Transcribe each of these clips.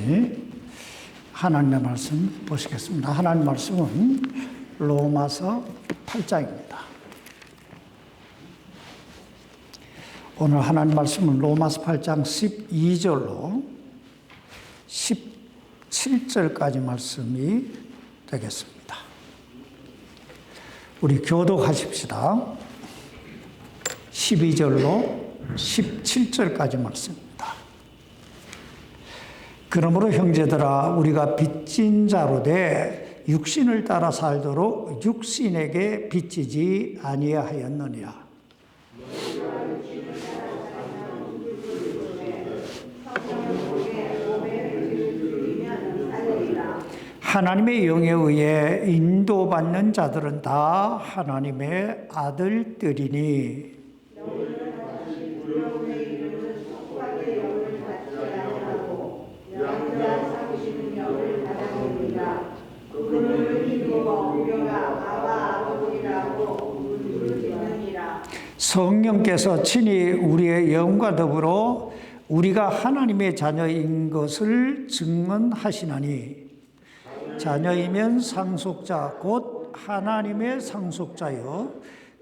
같이 하나님의 말씀 보시겠습니다. 하나님의 말씀은 로마서 8장입니다. 오늘 하나님 말씀은 로마서 8장 12절로 17절까지 말씀이 되겠습니다. 우리 교독하십시다. 12절로 17절까지 말씀입니다. 그러므로 형제들아 우리가 빚진 자로 돼 육신을 따라 살도록 육신에게 빚지지 아니하였느니라. 하나님의 영에 의해 인도받는 자들은 다 하나님의 아들들이니 성령께서 친히 우리의 영과 더불어 우리가 하나님의 자녀인 것을 증언하시나니 자녀이면 상속자 곧 하나님의 상속자여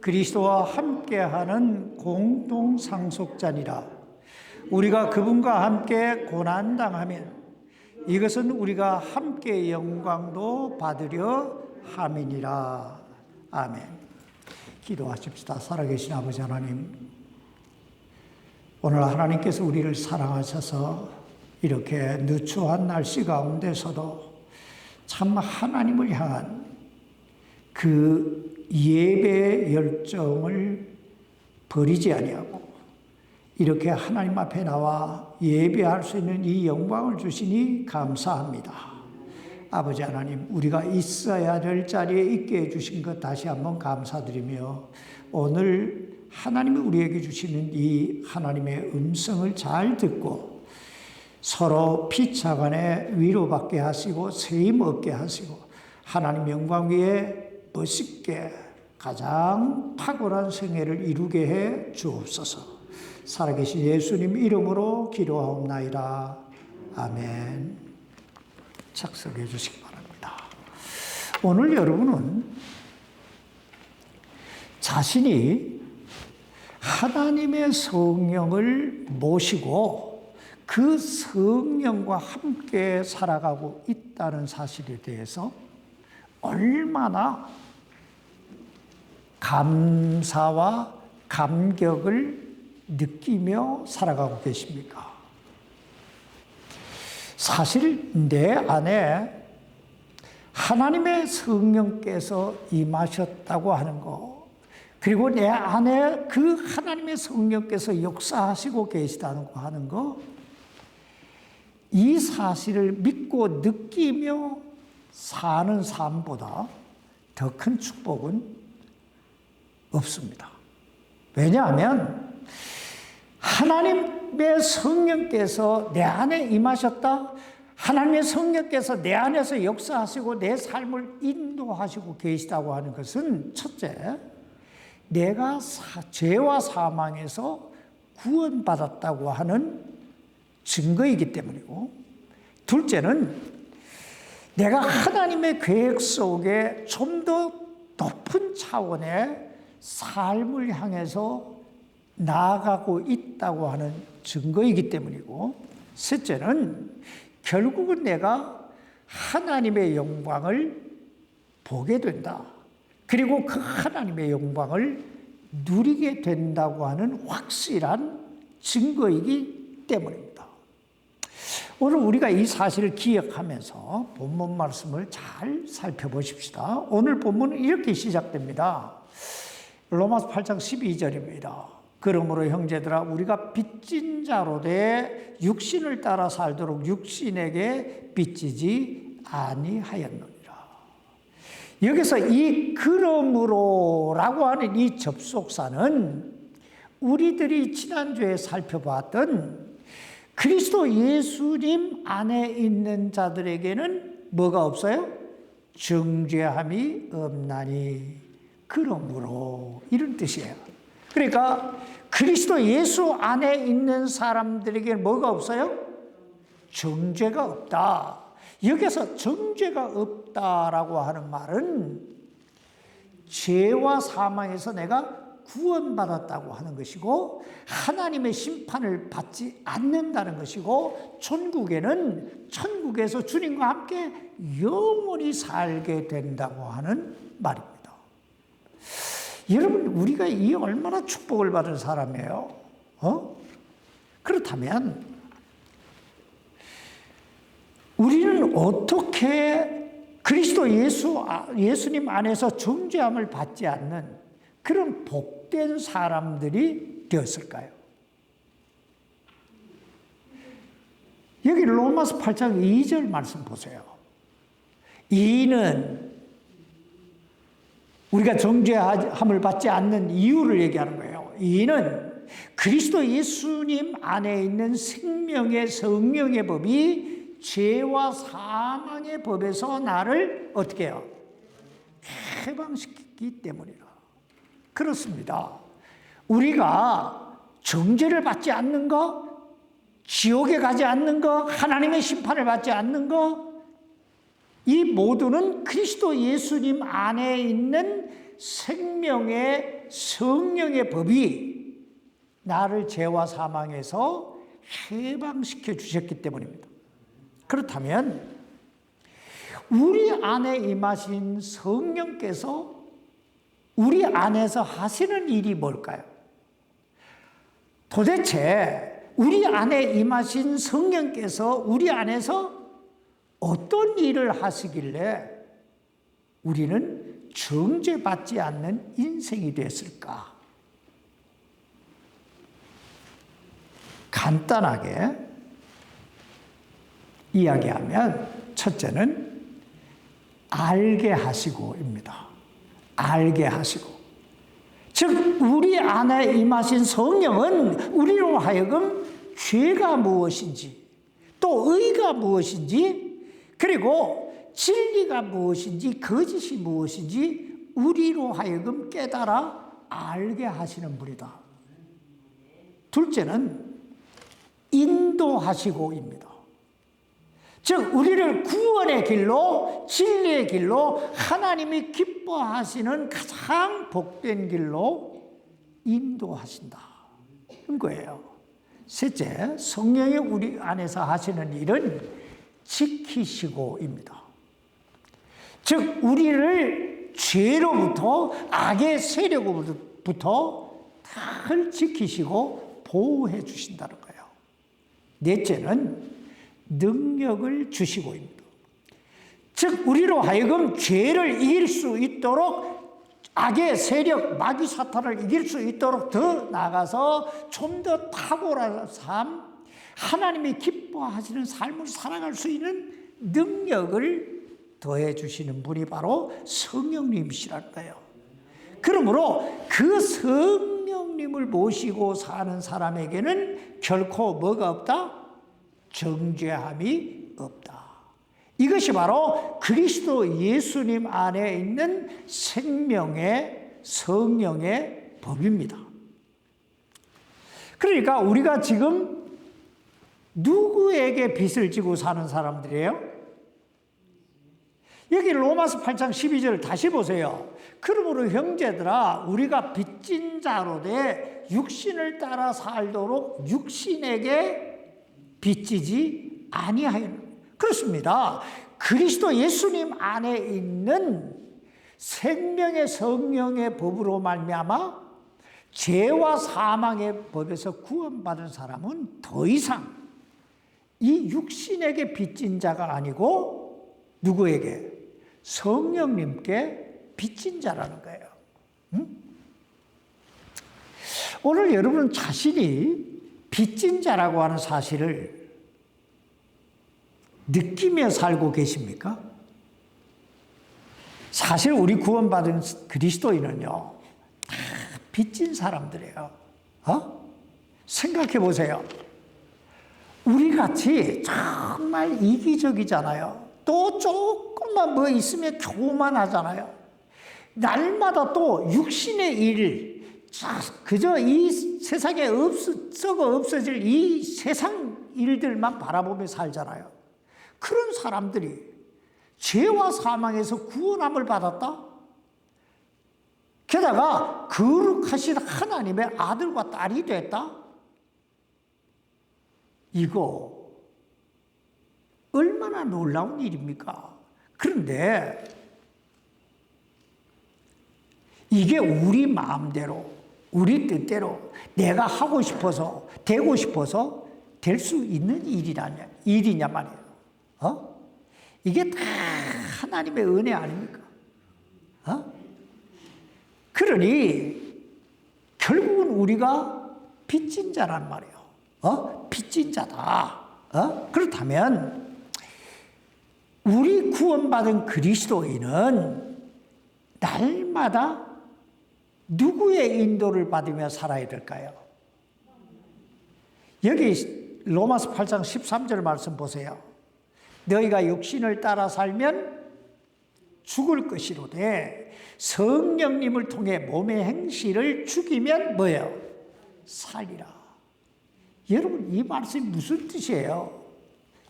그리스도와 함께하는 공동 상속자니라. 우리가 그분과 함께 고난당하면 이것은 우리가 함께 영광도 받으려 함이니라. 아멘. 기도하십시다. 살아계신 아버지 하나님, 오늘 하나님께서 우리를 사랑하셔서 이렇게 누추한 날씨 가운데서도 참 하나님을 향한 그 예배의 열정을 버리지 아니하고 이렇게 하나님 앞에 나와 예배할 수 있는 이 영광을 주시니 감사합니다. 아버지 하나님, 우리가 있어야 될 자리에 있게 해주신 것 다시 한번 감사드리며 오늘 하나님이 우리에게 주시는 이 하나님의 음성을 잘 듣고 서로 피차간에 위로받게 하시고 세임 얻게 하시고 하나님 영광 위에 멋있게 가장 탁월한 생애를 이루게 해 주옵소서. 살아계신 예수님 이름으로 기도하옵나이다. 아멘. 착석해 주시기 바랍니다. 오늘 여러분은 자신이 하나님의 성령을 모시고 그 성령과 함께 살아가고 있다는 사실에 대해서 얼마나 감사와 감격을 느끼며 살아가고 계십니까? 사실 내 안에 하나님의 성령께서 임하셨다고 하는 것, 그리고 내 안에 그 하나님의 성령께서 역사하시고 계시다는 거 하는 거, 이 사실을 믿고 느끼며 사는 삶보다 더 큰 축복은 없습니다. 왜냐하면 하나님의 성령께서 내 안에 임하셨다. 하나님의 성령께서 내 안에서 역사하시고 내 삶을 인도하시고 계시다고 하는 것은 첫째, 내가 죄와 사망에서 구원받았다고 하는 증거이기 때문이고, 둘째는 내가 하나님의 계획 속에 좀 더 높은 차원의 삶을 향해서 나아가고 있다고 하는 증거이기 때문이고, 셋째는 결국은 내가 하나님의 영광을 보게 된다. 그리고 그 하나님의 영광을 누리게 된다고 하는 확실한 증거이기 때문입니다. 오늘 우리가 이 사실을 기억하면서 본문 말씀을 잘 살펴보십시다. 오늘 본문은 이렇게 시작됩니다. 로마서 8장 12절입니다. 그러므로 형제들아 우리가 빚진 자로 돼 육신을 따라 살도록 육신에게 빚지지 아니하였느니라. 여기서 이 그러므로라고 하는 이 접속사는 우리들이 지난주에 살펴봤던 그리스도 예수님 안에 있는 자들에게는 뭐가 없어요? 정죄함이 없나니 그러므로 이런 뜻이에요. 그러니까 그리스도 예수 안에 있는 사람들에게 뭐가 없어요? 정죄가 없다. 여기서 정죄가 없다라고 하는 말은 죄와 사망에서 내가 구원받았다고 하는 것이고 하나님의 심판을 받지 않는다는 것이고 천국에서 주님과 함께 영원히 살게 된다고 하는 말입니다. 여러분, 우리가 이 얼마나 축복을 받은 사람이에요? 그렇다면 우리는 어떻게 그리스도 예수님 안에서 정죄함을 받지 않는 그런 복된 사람들이 되었을까요? 여기 로마서 8장 2절 말씀 보세요. 이는 우리가 정죄함을 받지 않는 이유를 얘기하는 거예요. 이는 그리스도 예수님 안에 있는 생명의 성령의 법이 죄와 사망의 법에서 나를 어떻게 해요? 해방시키기 때문이라. 그렇습니다. 우리가 정죄를 받지 않는 것, 지옥에 가지 않는 것, 하나님의 심판을 받지 않는 것, 이 모두는 그리스도 예수님 안에 있는 생명의 성령의 법이 나를 죄와 사망에서 해방시켜 주셨기 때문입니다. 그렇다면 우리 안에 임하신 성령께서 우리 안에서 하시는 일이 뭘까요? 도대체 우리 안에 임하신 성령께서 우리 안에서 어떤 일을 하시길래 우리는 정죄받지 않는 인생이 됐을까? 간단하게 이야기하면 첫째는 알게 하시고입니다. 알게 하시고. 즉 우리 안에 임하신 성령은 우리로 하여금 죄가 무엇인지 또 의가 무엇인지 그리고 진리가 무엇인지 거짓이 무엇인지 우리로 하여금 깨달아 알게 하시는 분이다. 둘째는 인도하시고입니다. 즉 우리를 구원의 길로 진리의 길로 하나님이 기뻐하시는 가장 복된 길로 인도하신다. 그런 거예요. 셋째, 성령이 우리 안에서 하시는 일은 지키시고입니다. 즉 우리를 죄로부터 악의 세력으로부터 다 지키시고 보호해 주신다는 거예요. 넷째는 능력을 주시고입니다. 즉 우리로 하여금 죄를 이길 수 있도록 악의 세력, 마귀 사탄을 이길 수 있도록 더 나아가서 좀 더 탁월한 삶, 하나님이 기뻐하시는 삶을 살아갈 수 있는 능력을 더해 주시는 분이 바로 성령님이시라는 거예요. 그러므로 그 성령님을 모시고 사는 사람에게는 결코 뭐가 없다? 정죄함이 없다. 이것이 바로 그리스도 예수님 안에 있는 생명의 성령의 법입니다. 그러니까 우리가 지금 누구에게 빚을 지고 사는 사람들이에요? 여기 로마서 8장 12절 다시 보세요. 그러므로 형제들아 우리가 빚진 자로 돼 육신을 따라 살도록 육신에게 빚지지 아니하였느니라. 그렇습니다. 그리스도 예수님 안에 있는 생명의 성령의 법으로 말미암아 죄와 사망의 법에서 구원받은 사람은 더 이상 이 육신에게 빚진 자가 아니고 누구에게? 성령님께 빚진 자라는 거예요. 응? 오늘 여러분 자신이 빚진 자라고 하는 사실을 느끼며 살고 계십니까? 사실 우리 구원받은 그리스도인은요 다 빚진 사람들이에요. 생각해 보세요. 우리같이 정말 이기적이잖아요. 또 조금만 뭐 있으면 교만하잖아요. 날마다 또 육신의 일, 그저 이 세상에 썩어 없어질 이 세상 일들만 바라보며 살잖아요. 그런 사람들이 죄와 사망에서 구원함을 받았다? 게다가 거룩하신 하나님의 아들과 딸이 됐다? 이거 얼마나 놀라운 일입니까? 그런데 이게 우리 마음대로, 우리 뜻대로 내가 하고 싶어서, 되고 싶어서 될 수 있는 일이냐 말이에요. 이게 다 하나님의 은혜 아닙니까? 그러니 결국은 우리가 빚진 자란 말이에요. 빚진 자다. 그렇다면 우리 구원받은 그리스도인은 날마다 누구의 인도를 받으며 살아야 될까요? 여기 로마서 8장 13절 말씀 보세요. 너희가 육신을 따라 살면 죽을 것이로되 성령님을 통해 몸의 행실을 죽이면 뭐예요? 살리라. 여러분, 이 말씀이 무슨 뜻이에요?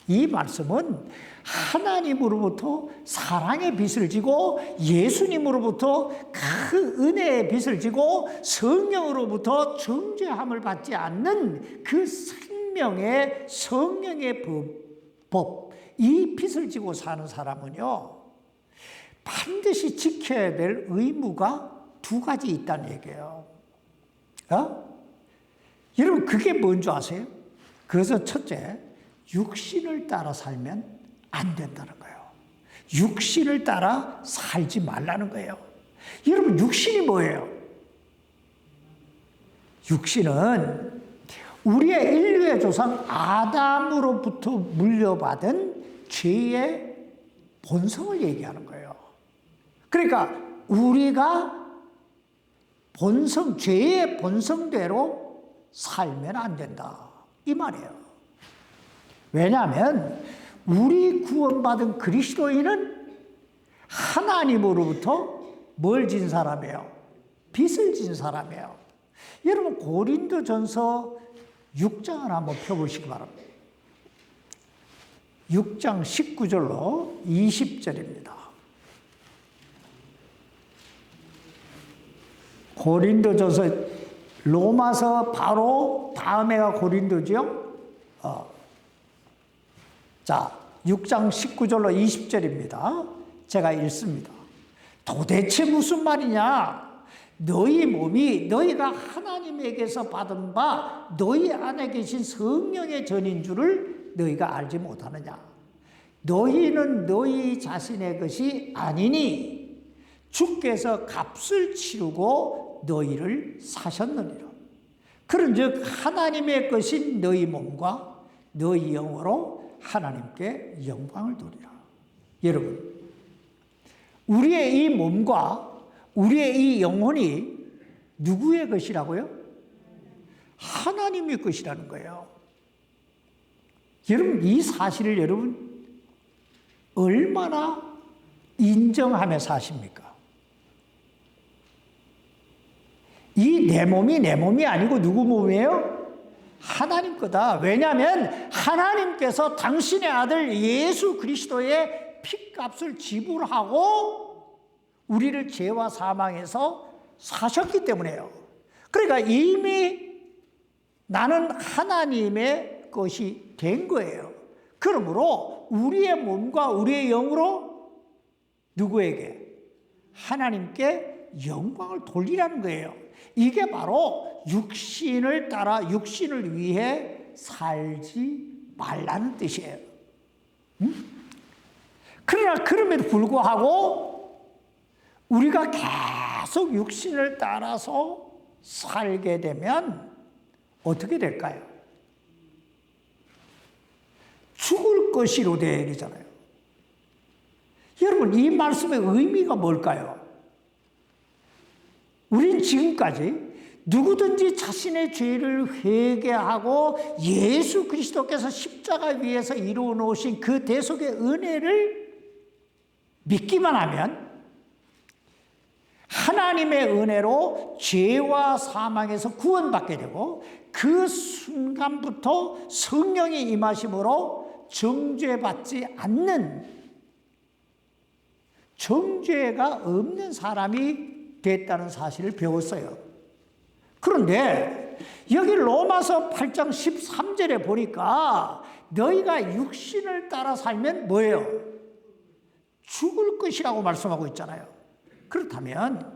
이 말씀은 하나님으로부터 사랑의 빚을 지고 예수님으로부터 그 은혜의 빚을 지고 성령으로부터 정죄함을 받지 않는 그 생명의 성령의 법, 이 빚을 지고 사는 사람은요, 반드시 지켜야 될 의무가 두 가지 있다는 얘기예요. 여러분, 그게 뭔지 아세요? 그래서 첫째, 육신을 따라 살면 안 된다는 거예요. 육신을 따라 살지 말라는 거예요. 여러분, 육신이 뭐예요? 육신은 우리의 인류의 조상 아담으로부터 물려받은 죄의 본성을 얘기하는 거예요. 그러니까 우리가 죄의 본성대로 살면 안 된다, 이 말이에요. 왜냐하면 우리 구원받은 그리스도인은 하나님으로부터 뭘 진 사람이에요? 빚을 진 사람이에요. 여러분, 고린도전서 6장을 한번 펴보시기 바랍니다. 6장 19절로 20절입니다. 고린도전서, 로마서 바로 다음에가 고린도죠. 자, 6장 19절로 20절입니다. 제가 읽습니다. 도대체 무슨 말이냐? 너희 몸이 너희가 하나님에게서 받은 바 너희 안에 계신 성령의 전인 줄을 너희가 알지 못하느냐? 너희는 너희 자신의 것이 아니니 주께서 값을 치르고 너희를 사셨느니라. 그런즉 하나님의 것인 너희 몸과 너희 영으로 하나님께 영광을 돌리라. 여러분, 우리의 이 몸과 우리의 이 영혼이 누구의 것이라고요? 하나님의 것이라는 거예요. 여러분, 이 사실을 여러분 얼마나 인정하며 사십니까? 이 내 몸이 내 몸이 아니고 누구 몸이에요? 하나님 거다. 왜냐하면 하나님께서 당신의 아들 예수 그리스도의 피값을 지불하고 우리를 죄와 사망에서 사셨기 때문에요. 그러니까 이미 나는 하나님의 것이 된 거예요. 그러므로 우리의 몸과 우리의 영으로 누구에게? 하나님께 영광을 돌리라는 거예요. 이게 바로 육신을 따라 육신을 위해 살지 말라는 뜻이에요. 그러나 그럼에도 불구하고 우리가 계속 육신을 따라서 살게 되면 어떻게 될까요? 죽을 것이로 되잖아요. 여러분, 이 말씀의 의미가 뭘까요? 우린 지금까지 누구든지 자신의 죄를 회개하고 예수 그리스도께서 십자가 위에서 이루어 놓으신 그 대속의 은혜를 믿기만 하면 하나님의 은혜로 죄와 사망에서 구원받게 되고 그 순간부터 성령의 임하심으로 정죄받지 않는, 정죄가 없는 사람이 됐다는 사실을 배웠어요. 그런데 여기 로마서 8장 13절에 보니까 너희가 육신을 따라 살면 뭐예요? 죽을 것이라고 말씀하고 있잖아요. 그렇다면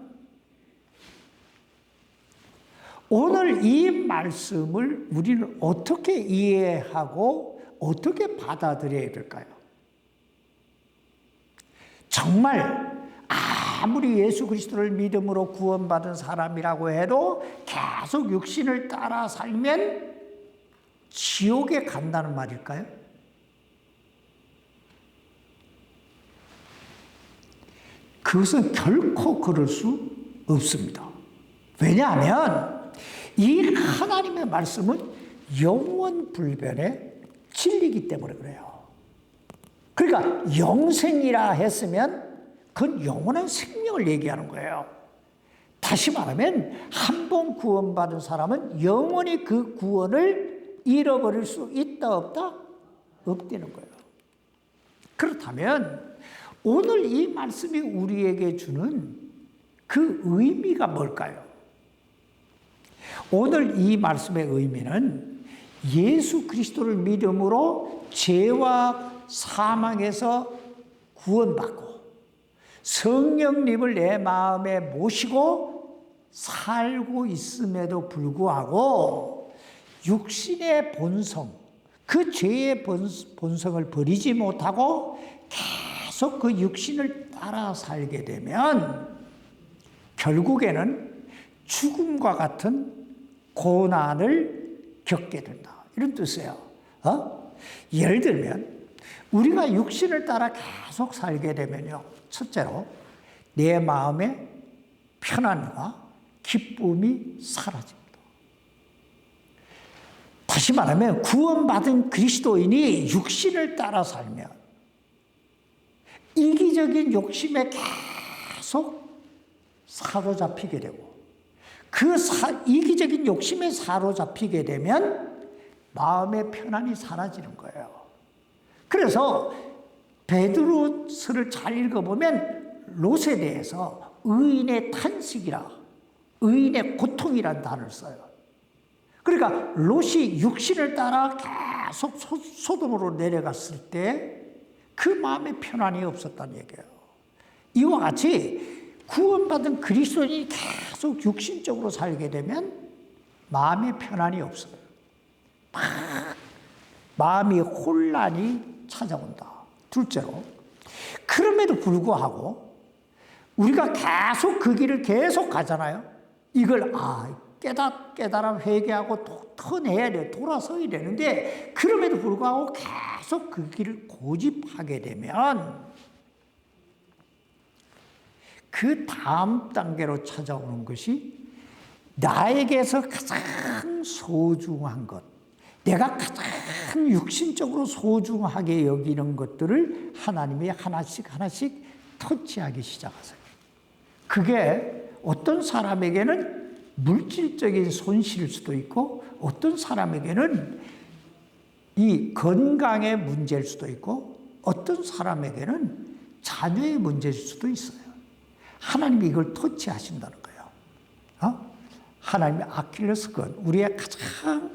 오늘 이 말씀을 우리는 어떻게 이해하고 어떻게 받아들여야 될까요? 정말 아무리 예수 그리스도를 믿음으로 구원받은 사람이라고 해도 계속 육신을 따라 살면 지옥에 간다는 말일까요? 그것은 결코 그럴 수 없습니다. 왜냐하면 이 하나님의 말씀은 영원불변의 진리이기 때문에 그래요. 그러니까 영생이라 했으면 그건 영원한 생명을 얘기하는 거예요. 다시 말하면 한 번 구원받은 사람은 영원히 그 구원을 잃어버릴 수 있다 없다? 없다는 거예요. 그렇다면 오늘 이 말씀이 우리에게 주는 그 의미가 뭘까요? 오늘 이 말씀의 의미는 예수 그리스도를 믿음으로 죄와 사망에서 구원받고 성령님을 내 마음에 모시고 살고 있음에도 불구하고 육신의 본성, 그 죄의 본성을 버리지 못하고 계속 그 육신을 따라 살게 되면 결국에는 죽음과 같은 고난을 겪게 된다. 이런 뜻이에요. 예를 들면 우리가 육신을 따라 계속 살게 되면요. 첫째로 내 마음의 편안과 기쁨이 사라집니다. 다시 말하면 구원받은 그리스도인이 육신을 따라 살면 이기적인 욕심에 계속 사로잡히게 되고 그 이기적인 욕심에 사로잡히게 되면 마음의 편안이 사라지는 거예요. 그래서 베드로서를 잘 읽어보면 롯에 대해서 의인의 탄식이라, 의인의 고통이라는 단어를 써요. 그러니까 롯이 육신을 따라 계속 소돔으로 내려갔을 때 그 마음에 편안이 없었다는 얘기예요. 이와 같이 구원받은 그리스도인이 계속 육신적으로 살게 되면 마음의 편안이 없어요. 마음이 혼란이 찾아온다. 둘째로, 그럼에도 불구하고 우리가 계속 그 길을 계속 가잖아요. 이걸 깨달아 회개하고 터내야 돼, 돌아서야 되는데 그럼에도 불구하고 계속 그 길을 고집하게 되면 그 다음 단계로 찾아오는 것이 나에게서 가장 소중한 것, 내가 가장 육신적으로 소중하게 여기는 것들을 하나님이 하나씩 터치하기 시작하세요. 그게 어떤 사람에게는 물질적인 손실일 수도 있고 어떤 사람에게는 이 건강의 문제일 수도 있고 어떤 사람에게는 자녀의 문제일 수도 있어요. 하나님이 이걸 터치하신다는 거예요. 하나님의 아킬레스건, 우리의 가장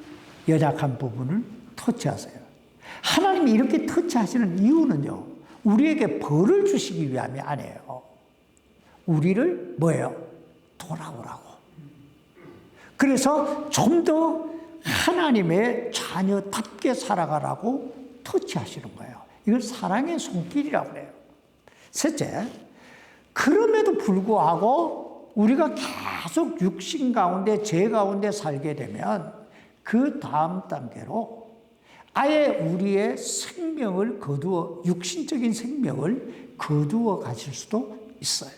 연약한 부분을 터치하세요. 하나님이 이렇게 터치하시는 이유는요, 우리에게 벌을 주시기 위함이 아니에요. 우리를 뭐예요? 돌아오라고. 그래서 좀 더 하나님의 자녀답게 살아가라고 터치하시는 거예요. 이걸 사랑의 손길이라고 해요. 셋째, 그럼에도 불구하고 우리가 계속 육신 가운데, 죄 가운데 살게 되면 그 다음 단계로 아예 우리의 생명을 육신적인 생명을 거두어 가실 수도 있어요.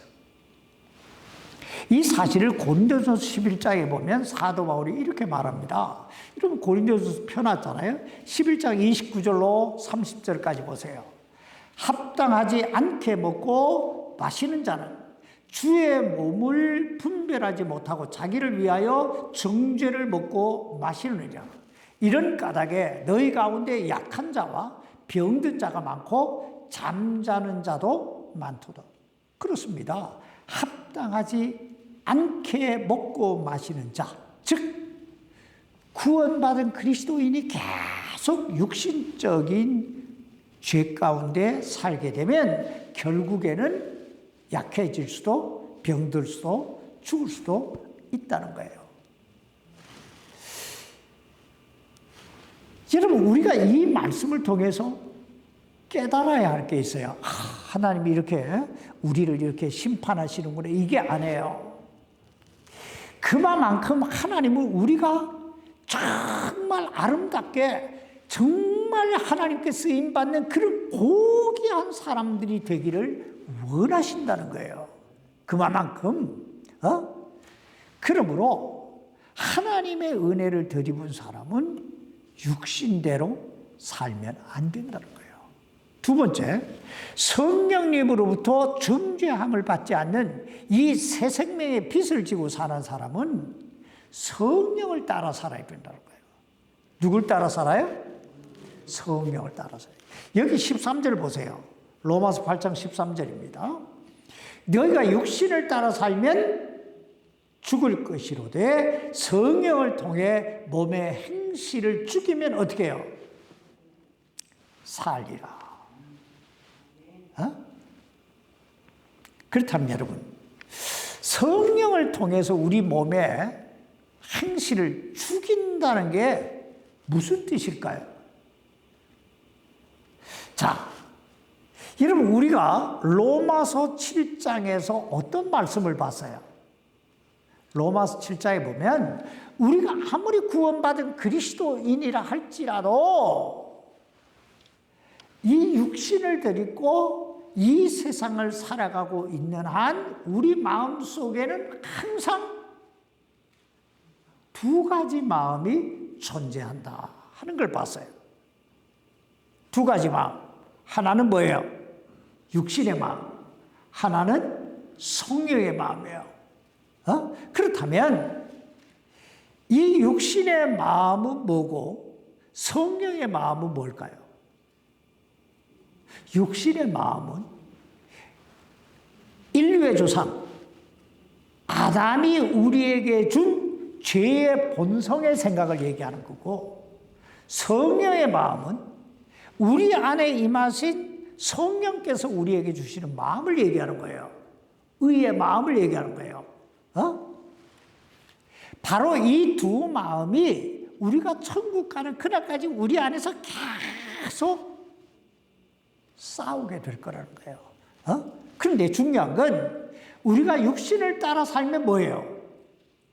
이 사실을 고린도전서 11장에 보면 사도 바울이 이렇게 말합니다. 여러분 고린도전서 펴놨잖아요. 11장 29절로 30절까지 보세요. 합당하지 않게 먹고 마시는 자는 주의 몸을 분별하지 못하고 자기를 위하여 정죄를 먹고 마시느니라. 이런 까닭에 너희 가운데 약한 자와 병든 자가 많고 잠자는 자도 많도다. 그렇습니다. 합당하지 않게 먹고 마시는 자, 즉 구원받은 그리스도인이 계속 육신적인 죄 가운데 살게 되면 결국에는 약해질 수도, 병들 수도, 죽을 수도 있다는 거예요. 여러분, 우리가 이 말씀을 통해서 깨달아야 할 게 있어요. 하나님이 이렇게 우리를 이렇게 심판하시는구나. 이게 아니에요. 그만큼 하나님은 우리가 정말 아름답게 정말 하나님께 쓰임받는 그런 고귀한 사람들이 되기를 원하신다는 거예요. 그만큼 그러므로 하나님의 은혜를 덧입은 사람은 육신대로 살면 안 된다는 거예요. 두 번째, 성령님으로부터 정죄함을 받지 않는 이 새 생명의 빚을 지고 사는 사람은 성령을 따라 살아야 된다는 거예요. 누굴 따라 살아요? 성령을 따라 살아요. 여기 13절 보세요. 로마서 8장 13절입니다. 너희가 육신을 따라 살면 죽을 것이로되 성령을 통해 몸의 행실을 죽이면 어떻게 해요? 살리라. 그렇다면 여러분, 성령을 통해서 우리 몸의 행실을 죽인다는 게 무슨 뜻일까요? 자, 여러분, 우리가 로마서 7장에서 어떤 말씀을 봤어요? 로마서 7장에 보면 우리가 아무리 구원받은 그리스도인이라 할지라도 이 육신을 데리고 이 세상을 살아가고 있는 한 우리 마음속에는 항상 두 가지 마음이 존재한다 하는 걸 봤어요. 두 가지 마음. 하나는 뭐예요? 육신의 마음. 하나는 성령의 마음이에요. 그렇다면 이 육신의 마음은 뭐고 성령의 마음은 뭘까요? 육신의 마음은 인류의 조상 아담이 우리에게 준 죄의 본성의 생각을 얘기하는 거고, 성령의 마음은 우리 안에 임하신 성령께서 우리에게 주시는 마음을 얘기하는 거예요. 의의 마음을 얘기하는 거예요. 바로 이 두 마음이 우리가 천국 가는 그날까지 우리 안에서 계속 싸우게 될 거라는 거예요. 그런데 중요한 건 우리가 육신을 따라 살면 뭐예요?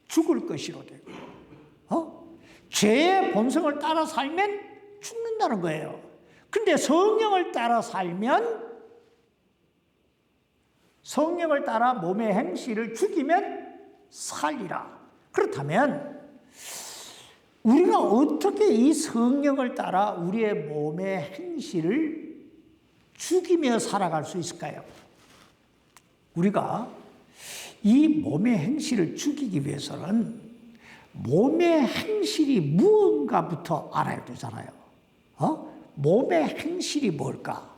죽을 것이로 되고, 죄의 본성을 따라 살면 죽는다는 거예요. 근데 성령을 따라 살면, 성령을 따라 몸의 행실을 죽이면 살리라. 그렇다면 우리가 어떻게 이 성령을 따라 우리의 몸의 행실을 죽이며 살아갈 수 있을까요? 우리가 이 몸의 행실을 죽이기 위해서는 몸의 행실이 무언가부터 알아야 되잖아요. 몸의 행실이 뭘까?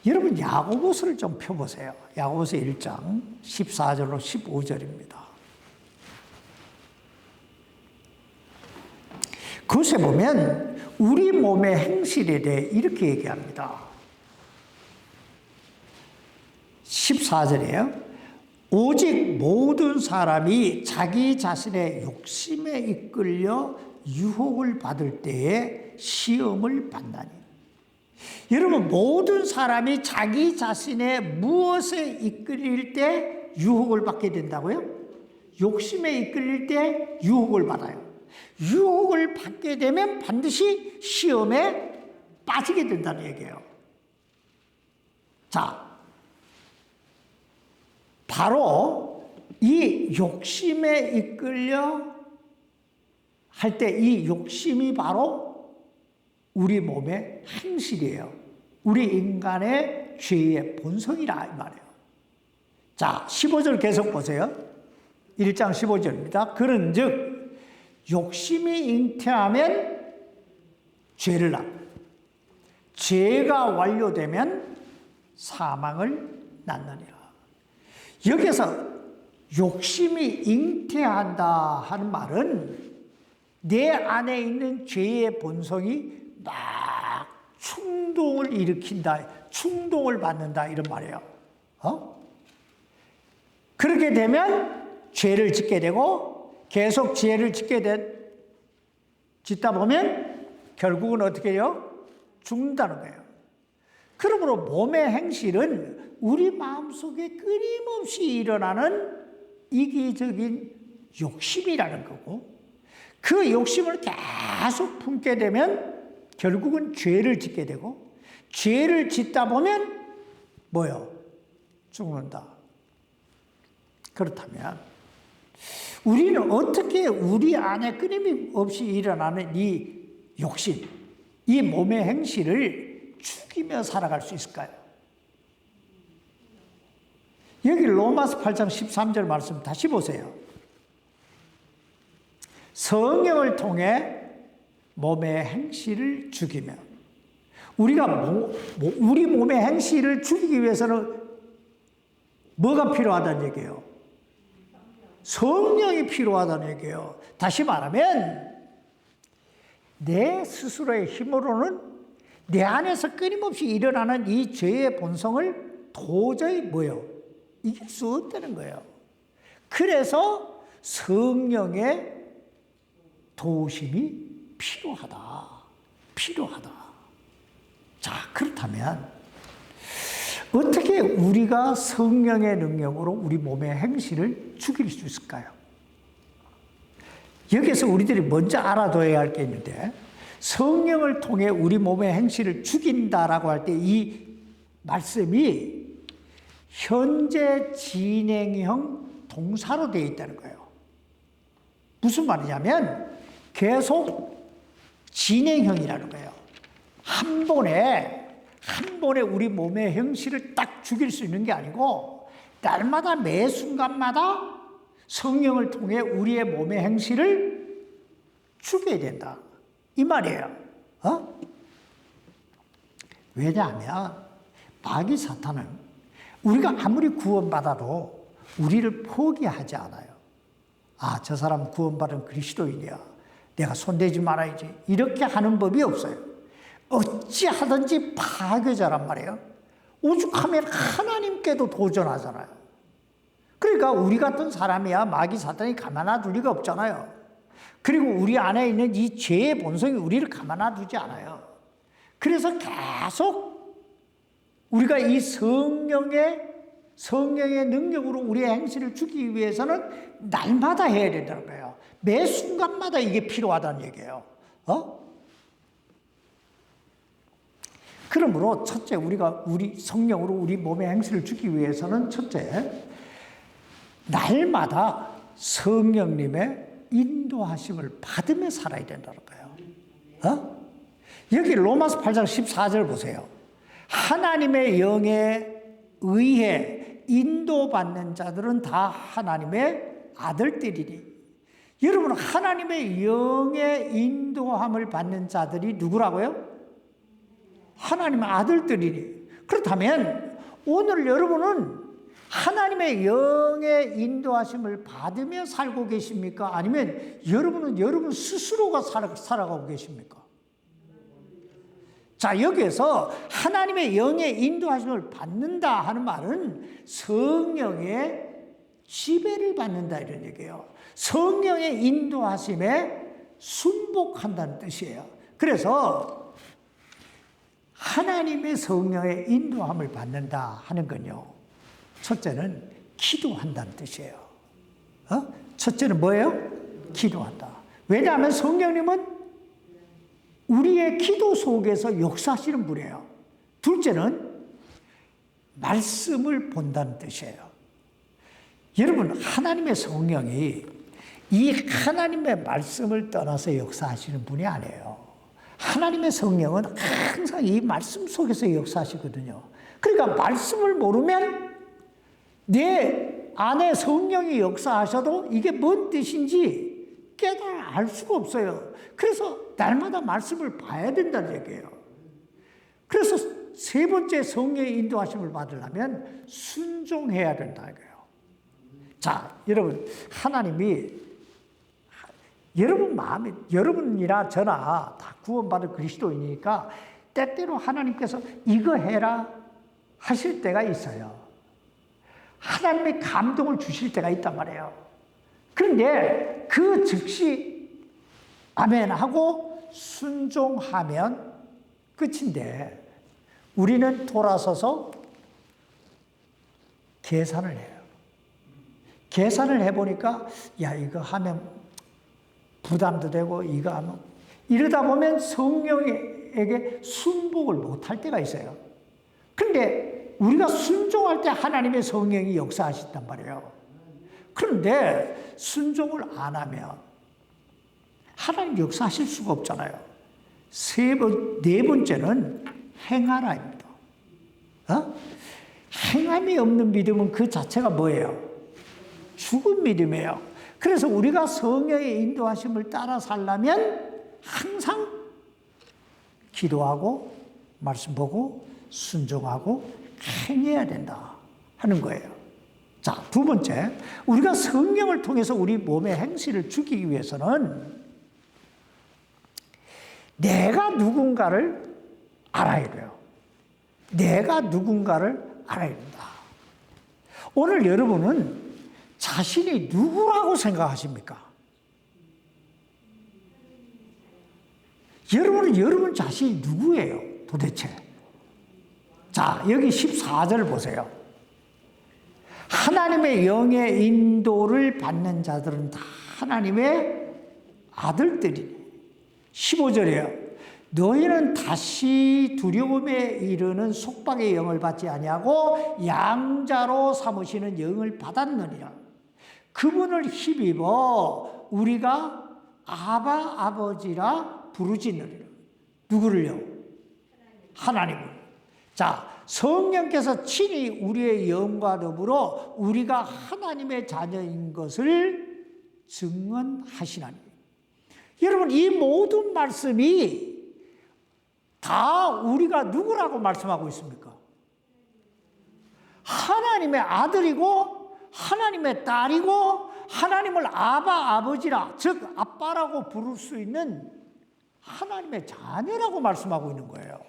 여러분, 야고보서를 좀 펴보세요. 야고보서 1장 14절로 15절입니다. 그것에 보면 우리 몸의 행실에 대해 이렇게 얘기합니다. 14절이에요. 오직 모든 사람이 자기 자신의 욕심에 이끌려 유혹을 받을 때에 시험을 받나니. 여러분, 모든 사람이 자기 자신의 무엇에 이끌릴 때 유혹을 받게 된다고요? 욕심에 이끌릴 때 유혹을 받아요. 유혹을 받게 되면 반드시 시험에 빠지게 된다는 얘기예요. 자, 바로 이 욕심에 이끌려 할 때 이 욕심이 바로 우리 몸의 행실이에요. 우리 인간의 죄의 본성이라 이 말이에요. 자, 15절 계속 보세요. 1장 15절입니다. 그런즉 욕심이 잉태하면 죄를 낳고 죄가 완료되면 사망을 낳느니라. 여기서 욕심이 잉태한다 하는 말은 내 안에 있는 죄의 본성이 막 충동을 일으킨다, 충동을 받는다 이런 말이에요. 그렇게 되면 죄를 짓게 되고 계속 죄를 짓다 보면 결국은 어떻게 해요? 죽는다는 거예요. 그러므로 몸의 행실은 우리 마음속에 끊임없이 일어나는 이기적인 욕심이라는 거고, 그 욕심을 계속 품게 되면 결국은 죄를 짓게 되고, 죄를 짓다 보면 뭐요? 죽는다. 그렇다면 우리는 어떻게 우리 안에 끊임없이 일어나는 이 욕심, 이 몸의 행실을 죽이며 살아갈 수 있을까요? 여기 로마서 8장 13절 말씀 다시 보세요. 성령을 통해 몸의 행실을 죽이며, 우리가 우리 몸의 행실을 죽이기 위해서는 뭐가 필요하다는 얘기예요? 성령이 필요하다는 얘기예요. 다시 말하면 내 스스로의 힘으로는 내 안에서 끊임없이 일어나는 이 죄의 본성을 도저히 뭐요? 이길 수 없다는 거예요. 그래서 성령의 도우심이 필요하다. 자, 그렇다면 어떻게 우리가 성령의 능력으로 우리 몸의 행실을 죽일 수 있을까요? 여기서 우리들이 먼저 알아둬야 할 게 있는데, 성령을 통해 우리 몸의 행실을 죽인다라고 할 때 이 말씀이 현재 진행형 동사로 되어 있다는 거예요. 무슨 말이냐면 계속 진행형이라는 거예요. 한 번에 우리 몸의 행실을 딱 죽일 수 있는 게 아니고, 날마다 매 순간마다 성령을 통해 우리의 몸의 행실을 죽여야 된다, 이 말이에요. 왜냐하면 마귀 사탄은 우리가 아무리 구원받아도 우리를 포기하지 않아요. 아, 저 사람 구원받은 그리스도인이야, 내가 손대지 말아야지, 이렇게 하는 법이 없어요. 어찌하든지 파괴자란 말이에요. 오죽하면 하나님께도 도전하잖아요. 그러니까 우리 같은 사람이야 마귀 사탄이 가만놔둘 리가 없잖아요. 그리고 우리 안에 있는 이 죄의 본성이 우리를 가만놔두지 않아요. 그래서 계속 우리가 이 성령의 능력으로 우리의 행실을 죽이기 위해서는 날마다 해야 된다는 거예요. 매 순간마다 이게 필요하다는 얘기예요. 그러므로 첫째, 우리가 우리 성령으로 우리 몸의 행실을 죽이기 위해서는 첫째, 날마다 성령님의 인도하심을 받으며 살아야 된다는 거예요. 여기 로마서 8장 14절 보세요. 하나님의 영에 의해 인도받는 자들은 다 하나님의 아들들이니. 여러분, 하나님의 영의 인도함을 받는 자들이 누구라고요? 하나님의 아들들이니. 그렇다면 오늘 여러분은 하나님의 영의 인도하심을 받으며 살고 계십니까? 아니면 여러분은 여러분 스스로가 살아가고 계십니까? 자, 여기에서 하나님의 영의 인도하심을 받는다 하는 말은 성령의 지배를 받는다 이런 얘기예요. 성령의 인도하심에 순복한다는 뜻이에요. 그래서 하나님의 성령의 인도함을 받는다 하는 건요, 첫째는 기도한다는 뜻이에요. 첫째는 뭐예요? 기도한다. 왜냐하면 성령님은 우리의 기도 속에서 역사하시는 분이에요. 둘째는 말씀을 본다는 뜻이에요. 여러분, 하나님의 성령이 이 하나님의 말씀을 떠나서 역사하시는 분이 아니에요. 하나님의 성령은 항상 이 말씀 속에서 역사하시거든요. 그러니까 말씀을 모르면 내 안에 성령이 역사하셔도 이게 뭔 뜻인지 깨달아 알 수가 없어요. 그래서 날마다 말씀을 봐야 된다는 얘기예요. 그래서 세 번째 성령의 인도하심을 받으려면 순종해야 된다는 거예요. 자, 여러분, 하나님이 여러분 마음에, 여러분이나 저나 다 구원받은 그리스도인이니까 때때로 하나님께서 이거 해라 하실 때가 있어요. 하나님의 감동을 주실 때가 있단 말이에요. 그런데 그 즉시 아멘 하고 순종하면 끝인데 우리는 돌아서서 계산을 해요. 계산을 해보니까 야, 이거 하면 부담도 되고 이거 하면 이러다 보면 성령에게 순복을 못할 때가 있어요. 그런데 우리가 순종할 때 하나님의 성령이 역사하신단 말이에요. 그런데 순종을 안 하면 하나님 역사하실 수가 없잖아요. 네 번째는 행하라입니다. 행함이 없는 믿음은 그 자체가 뭐예요? 죽은 믿음이에요. 그래서 우리가 성령의 인도하심을 따라 살려면 항상 기도하고 말씀 보고 순종하고 행해야 된다 하는 거예요. 자, 두 번째, 우리가 성령을 통해서 우리 몸의 행실을 죽이기 위해서는 내가 누군가를 알아야 돼요. 내가 누군가를 알아야 된다. 오늘 여러분은 자신이 누구라고 생각하십니까? 여러분은 여러분 자신이 누구예요, 도대체? 자, 여기 14절 보세요. 하나님의 영의 인도를 받는 자들은 다 하나님의 아들들이니. 15절이에요. 너희는 다시 두려움에 이르는 속박의 영을 받지 아니하고 양자로 삼으시는 영을 받았느니라. 그분을 힘입어 우리가 아바 아버지라 부르짖느니라. 누구를요? 하나님을. 자, 성령께서 친히 우리의 영과 더불어 우리가 하나님의 자녀인 것을 증언하시나니. 여러분, 이 모든 말씀이 다 우리가 누구라고 말씀하고 있습니까? 하나님의 아들이고 하나님의 딸이고 하나님을 아바 아버지라, 즉 아빠라고 부를 수 있는 하나님의 자녀라고 말씀하고 있는 거예요.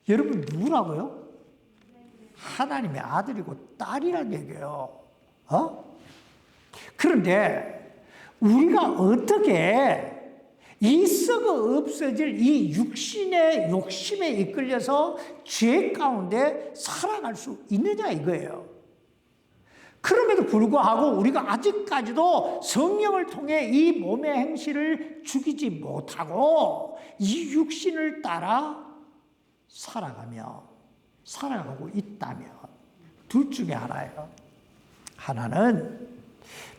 여러분 누구라고요? 하나님의 아들이고 딸이란 얘기예요. 그런데 우리가 어떻게 이 썩어 없어질 이 육신의 욕심에 이끌려서 죄 가운데 살아갈 수 있느냐 이거예요. 그럼에도 불구하고 우리가 아직까지도 성령을 통해 이 몸의 행실을 죽이지 못하고 이 육신을 따라 살아가고 있다면 둘 중에 하나예요. 하나는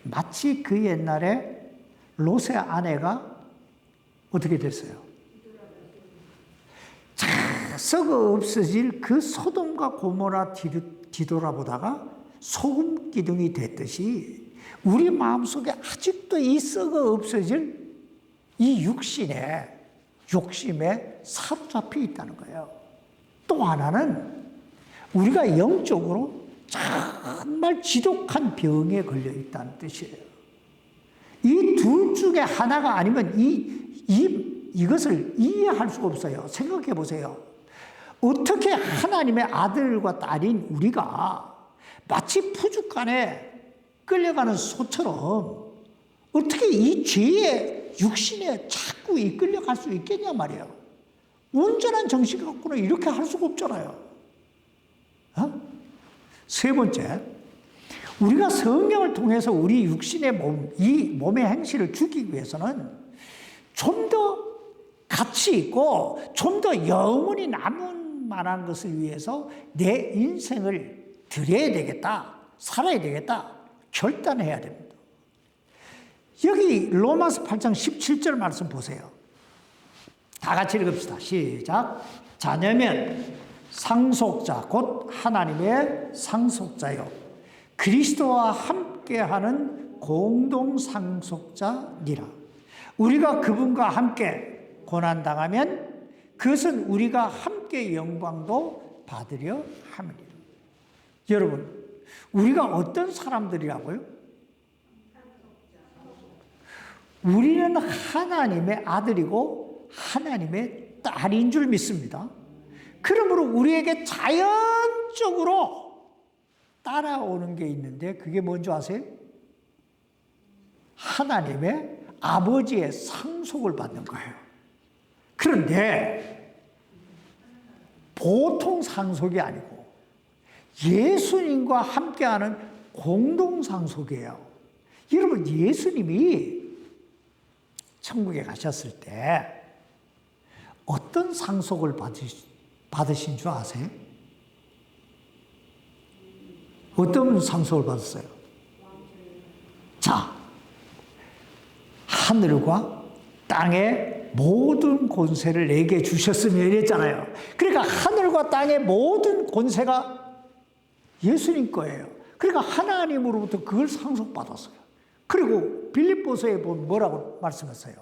마치 그 옛날에 롯의 아내가 어떻게 됐어요? 썩어 없어질 그 소돔과 고모라 뒤돌아보다가 소금 기둥이 됐듯이 우리 마음속에 아직도 이 썩어 없어질 이 육신의 욕심에 사로잡혀 있다는 거예요. 또 하나는 우리가 영적으로 정말 지독한 병에 걸려 있다는 뜻이에요. 이 둘 중에 하나가 아니면 이것을 이해할 수가 없어요. 생각해 보세요. 어떻게 하나님의 아들과 딸인 우리가 마치 푸죽간에 끌려가는 소처럼 어떻게 이 죄의 육신에 자꾸 이끌려갈 수 있겠냐 말이에요. 온전한 정신 갖고는 이렇게 할 수가 없잖아요. 세 번째, 우리가 성령을 통해서 우리 육신의 몸, 이 몸의 행실을 죽이기 위해서는 좀 더 가치 있고 좀 더 영원히 남은 만한 것을 위해서 내 인생을 드려야 되겠다, 살아야 되겠다, 결단해야 됩니다. 여기 로마서 8장 17절 말씀 보세요. 다 같이 읽읍시다. 시작. 자녀면 상속자 곧 하나님의 상속자요 그리스도와 함께하는 공동 상속자니라. 우리가 그분과 함께 고난당하면 그것은 우리가 함께 영광도 받으려 함이니라. 여러분, 우리가 어떤 사람들이라고요? 우리는 하나님의 아들이고 하나님의 딸인 줄 믿습니다. 그러므로 우리에게 자연적으로 따라오는 게 있는데 그게 뭔지 아세요? 하나님의 아버지의 상속을 받는 거예요. 그런데 보통 상속이 아니고 예수님과 함께하는 공동 상속이에요. 여러분, 예수님이 천국에 가셨을 때 어떤 상속을 받으신 줄 아세요? 어떤 상속을 받았어요? 자, 하늘과 땅의 모든 권세를 내게 주셨으며 이랬잖아요. 그러니까 하늘과 땅의 모든 권세가 예수님 거예요. 그러니까 하나님으로부터 그걸 상속받았어요. 그리고 빌립보서에 보면 뭐라고 말씀했어요?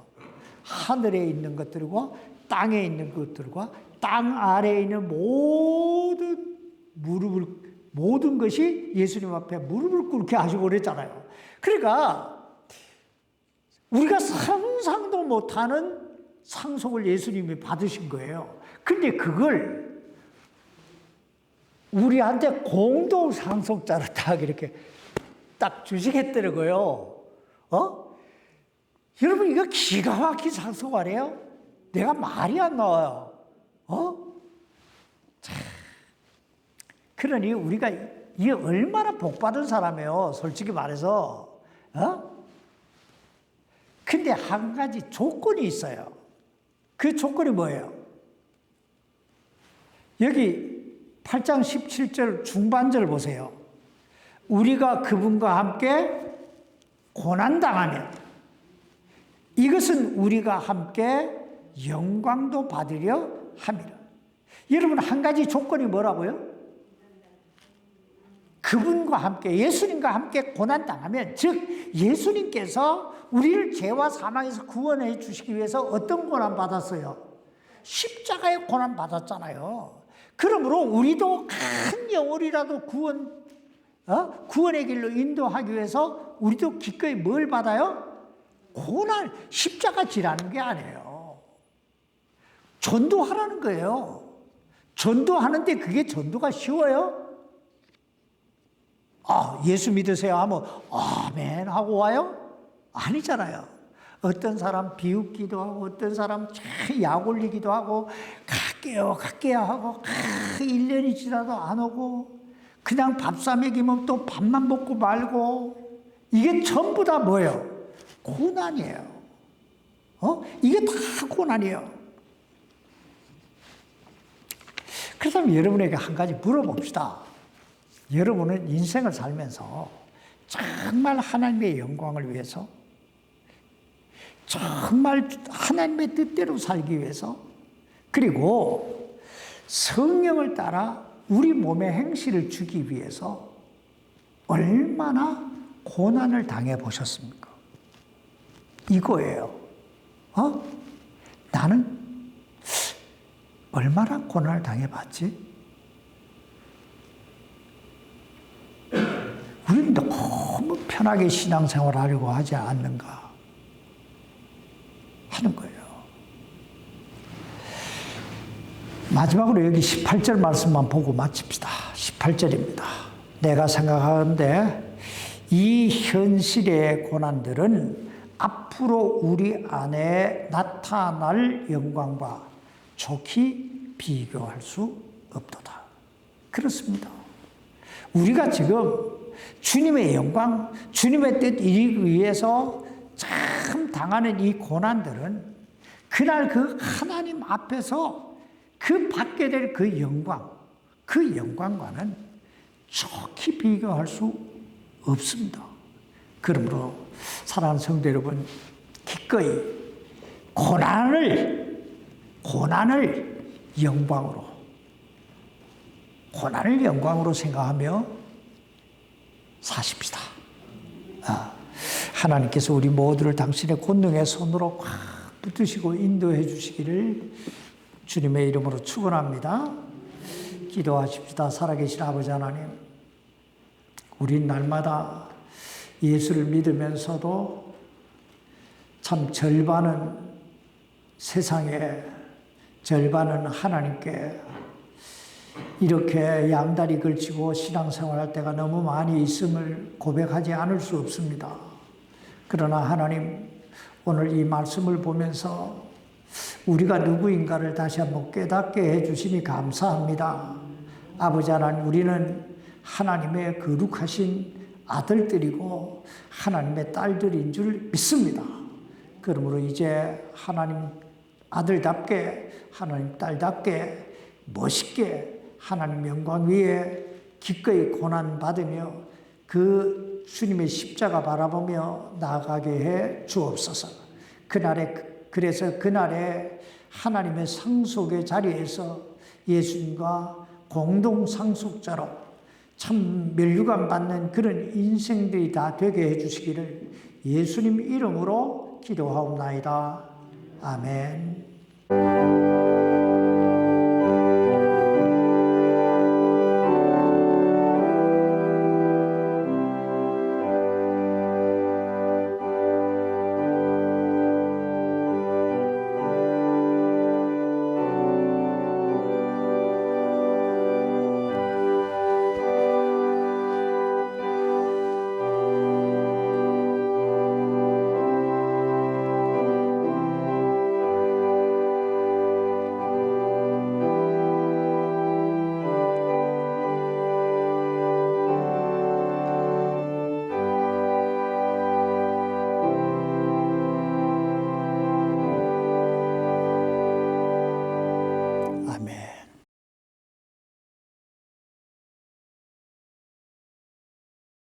하늘에 있는 것들과 땅에 있는 것들과 땅 아래에 있는 모든 것이 예수님 앞에 무릎을 꿇게 하시고 그랬잖아요. 그러니까 우리가 상상도 못하는 상속을 예수님이 받으신 거예요. 근데 그걸 우리한테 공동 상속자로 딱 이렇게 딱 주시겠더라고요. 여러분, 이거 기가 막힌 상속 아니에요? 내가 말이 안 나와요. 그러니 우리가 이게 얼마나 복받은 사람이에요, 솔직히 말해서. 근데 한 가지 조건이 있어요. 그 조건이 뭐예요? 여기 8장 17절 중반절 보세요. 우리가 그분과 함께 고난당하면 이것은 우리가 함께 영광도 받으려 함이라. 여러분, 한 가지 조건이 뭐라고요? 그분과 함께, 예수님과 함께 고난당하면, 즉 예수님께서 우리를 죄와 사망에서 구원해 주시기 위해서 어떤 고난 받았어요? 십자가의 고난 받았잖아요. 그러므로 우리도 큰 영혼이라도 구원의 길로 인도하기 위해서 우리도 기꺼이 뭘 받아요? 고난, 십자가 지라는 게 아니에요. 전도하라는 거예요. 전도하는데 그게 전도가 쉬워요? 예수 믿으세요 하면 아멘 하고 와요? 아니잖아요. 어떤 사람 비웃기도 하고 어떤 사람 약 올리기도 하고 갈게요 하고 1년이 지나도 안 오고 그냥 밥 사 먹이면 또 밥만 먹고 말고 이게 전부 다 뭐예요? 고난이에요. 이게 다 고난이에요. 그래서 여러분에게 한 가지 물어봅시다. 여러분은 인생을 살면서 정말 하나님의 영광을 위해서, 정말 하나님의 뜻대로 살기 위해서, 그리고 성령을 따라 우리 몸에 행실을 주기 위해서 얼마나 고난을 당해 보셨습니까? 이거예요. 나는 얼마나 고난을 당해 봤지? 우리는 너무 편하게 신앙생활 하려고 하지 않는가 하는 거예요. 마지막으로 여기 18절 말씀만 보고 마칩시다. 18절입니다. 내가 생각하는데 이 현실의 고난들은 앞으로 우리 안에 나타날 영광과 좋게 비교할 수 없도다. 그렇습니다. 우리가 지금 주님의 영광, 주님의 뜻 이루기 위해서 참 당하는 이 고난들은 그날 그 하나님 앞에서 그 받게 될 그 영광, 그 영광과는 좋게 비교할 수 없습니다. 그러므로 사랑하는 성도 여러분, 기꺼이 고난을 영광으로 고난을 영광으로 생각하며 사십시다. 하나님께서 우리 모두를 당신의 권능의 손으로 꽉 붙드시고 인도해 주시기를 주님의 이름으로 축원합니다. 기도하십시다. 살아계신 아버지 하나님, 우린 날마다 예수를 믿으면서도 참 절반은 세상에, 절반은 하나님께 이렇게 양다리 걸치고 신앙생활할 때가 너무 많이 있음을 고백하지 않을 수 없습니다. 그러나 하나님, 오늘 이 말씀을 보면서 우리가 누구인가를 다시 한번 깨닫게 해주시니 감사합니다. 아버지 하나님, 우리는 하나님의 거룩하신 아들들이고 하나님의 딸들인 줄 믿습니다. 그러므로 이제 하나님 아들답게, 하나님 딸답게 멋있게 하나님 영광 위에 기꺼이 고난받으며 그 주님의 십자가 바라보며 나아가게 해 주옵소서. 그래서 그날에 하나님의 상속의 자리에서 예수님과 공동 상속자로 참 멸류관 받는 그런 인생들이 다 되게 해주시기를 예수님 이름으로 기도하옵나이다. 아멘. 아멘.